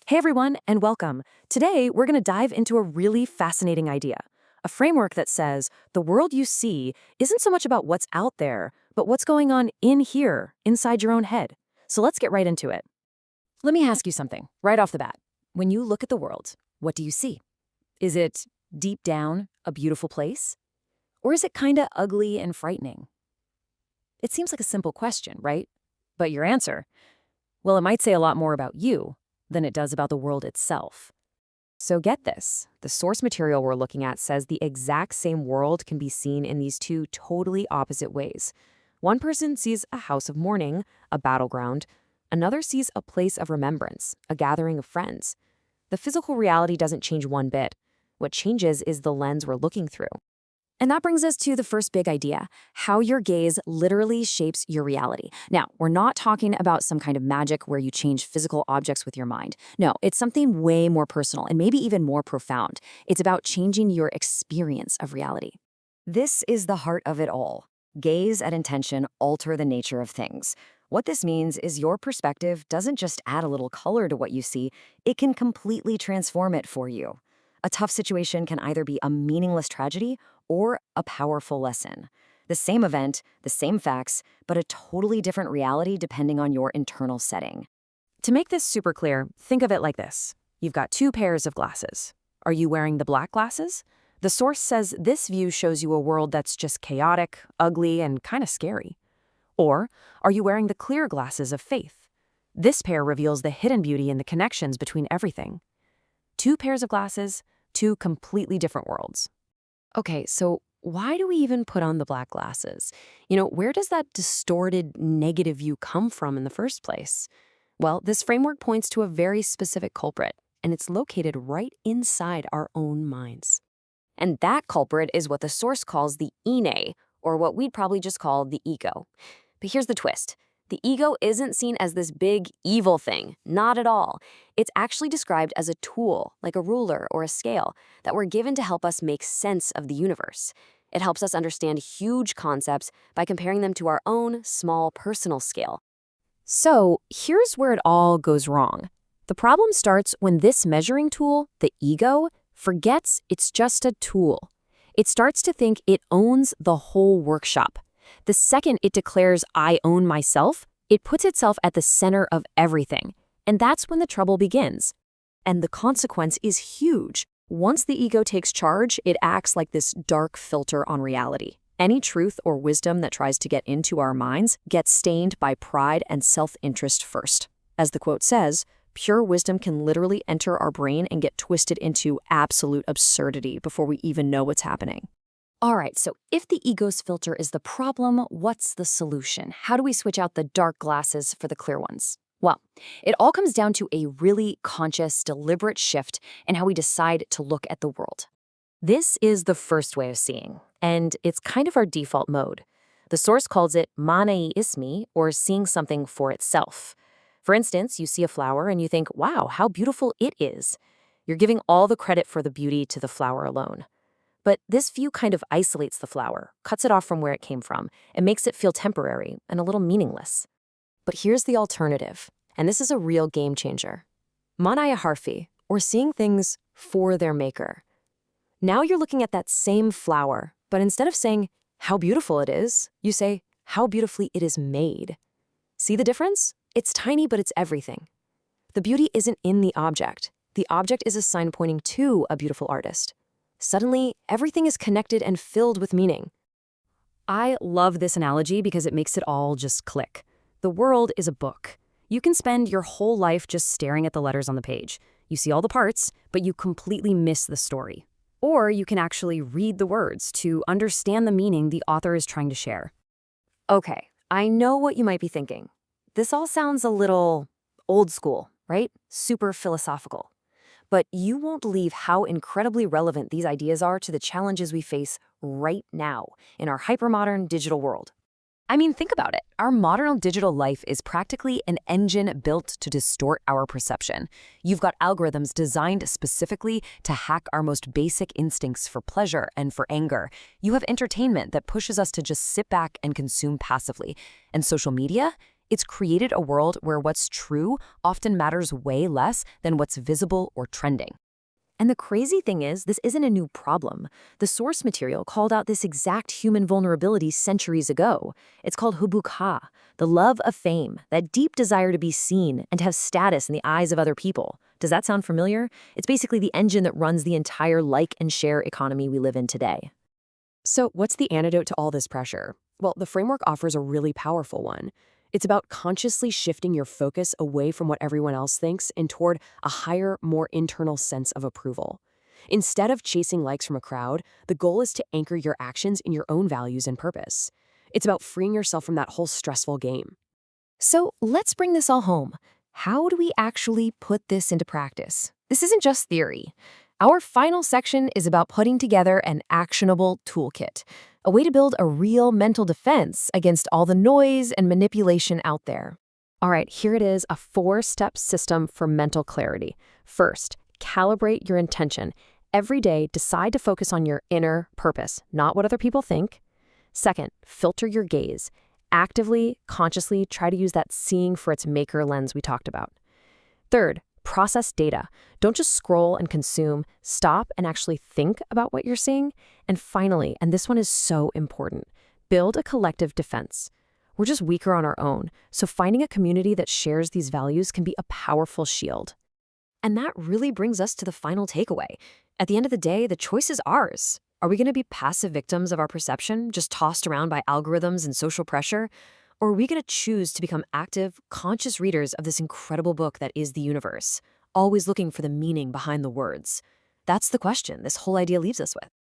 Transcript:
Hey everyone, and welcome. Today, we're going to dive into a really fascinating idea, a framework that says the world you see isn't so much about what's out there, but what's going on in here, inside your own head. So let's get right into it. Let me ask you something right off the bat. When you look at the world, what do you see? Is it, deep down, a beautiful place? Or is it kind of ugly and frightening? It seems like a simple question, right? But your answer? Well, it might say a lot more about you than it does about the world itself. So get this, the source material we're looking at says the exact same world can be seen in these two totally opposite ways. One person sees a house of mourning, a battleground. Another sees a place of remembrance, a gathering of friends. The physical reality doesn't change one bit. What changes is the lens we're looking through. And that brings us to the first big idea, how your gaze literally shapes your reality. Now, we're not talking about some kind of magic where you change physical objects with your mind. No, it's something way more personal and maybe even more profound. It's about changing your experience of reality. This is the heart of it all. Gaze and intention alter the nature of things. What this means is your perspective doesn't just add a little color to what you see, it can completely transform it for you. A tough situation can either be a meaningless tragedy or a powerful lesson. The same event, the same facts, but a totally different reality depending on your internal setting. To make this super clear, think of it like this. You've got two pairs of glasses. Are you wearing the black glasses? The source says this view shows you a world that's just chaotic, ugly, and kind of scary. Or are you wearing the clear glasses of faith? This pair reveals the hidden beauty and the connections between everything. Two pairs of glasses, two completely different worlds. Okay, so why do we even put on the black glasses? Where does that distorted negative view come from in the first place? Well, this framework points to a very specific culprit, and it's located right inside our own minds. And that culprit is what the source calls the ine, or what we'd probably just call the ego. But here's the twist. The ego isn't seen as this big, evil thing. Not at all. It's actually described as a tool, like a ruler or a scale, that we're given to help us make sense of the universe. It helps us understand huge concepts by comparing them to our own small personal scale. So here's where it all goes wrong. The problem starts when this measuring tool, the ego, forgets it's just a tool. It starts to think it owns the whole workshop. The second it declares, I own myself, it puts itself at the center of everything. And that's when the trouble begins. And the consequence is huge. Once the ego takes charge, it acts like this dark filter on reality. Any truth or wisdom that tries to get into our minds gets stained by pride and self-interest first. As the quote says, pure wisdom can literally enter our brain and get twisted into absolute absurdity before we even know what's happening. All right, so if the ego's filter is the problem, what's the solution? How do we switch out the dark glasses for the clear ones? Well, it all comes down to a really conscious, deliberate shift in how we decide to look at the world. This is the first way of seeing, and it's kind of our default mode. The source calls it manai ismi, or seeing something for itself. For instance, you see a flower and you think, wow, how beautiful it is. You're giving all the credit for the beauty to the flower alone. But this view kind of isolates the flower, cuts it off from where it came from, and makes it feel temporary and a little meaningless. But here's the alternative, and this is a real game changer. Manaya harfi, or seeing things for their maker. Now you're looking at that same flower, but instead of saying, how beautiful it is, you say, how beautifully it is made. See the difference? It's tiny, but it's everything. The beauty isn't in the object. The object is a sign pointing to a beautiful artist. Suddenly, everything is connected and filled with meaning. I love this analogy because it makes it all just click. The world is a book. You can spend your whole life just staring at the letters on the page. You see all the parts, but you completely miss the story. Or you can actually read the words to understand the meaning the author is trying to share. Okay, I know what you might be thinking. This all sounds a little old school, right? Super philosophical. But you won't believe how incredibly relevant these ideas are to the challenges we face right now in our hypermodern digital world. I mean, think about it. Our modern digital life is practically an engine built to distort our perception. You've got algorithms designed specifically to hack our most basic instincts for pleasure and for anger. You have entertainment that pushes us to just sit back and consume passively. And social media? It's created a world where what's true often matters way less than what's visible or trending. And the crazy thing is, this isn't a new problem. The source material called out this exact human vulnerability centuries ago. It's called hubukha, the love of fame, that deep desire to be seen and to have status in the eyes of other people. Does that sound familiar? It's basically the engine that runs the entire like and share economy we live in today. So, what's the antidote to all this pressure? Well, the framework offers a really powerful one. It's about consciously shifting your focus away from what everyone else thinks and toward a higher, more internal sense of approval. Instead of chasing likes from a crowd, the goal is to anchor your actions in your own values and purpose. It's about freeing yourself from that whole stressful game. So let's bring this all home. How do we actually put this into practice? This isn't just theory. Our final section is about putting together an actionable toolkit, a way to build a real mental defense against all the noise and manipulation out there. All right, here it is, a 4-step system for mental clarity. First, calibrate your intention. Every day, decide to focus on your inner purpose, not what other people think. Second, filter your gaze. Actively, consciously try to use that seeing for its maker lens we talked about. Third, process data. Don't just scroll and consume. Stop and actually think about what you're seeing. And finally, and this one is so important, build a collective defense. We're just weaker on our own, so finding a community that shares these values can be a powerful shield. And that really brings us to the final takeaway. At the end of the day, the choice is ours. Are we going to be passive victims of our perception, just tossed around by algorithms and social pressure? Or are we going to choose to become active, conscious readers of this incredible book that is the universe, always looking for the meaning behind the words? That's the question this whole idea leaves us with.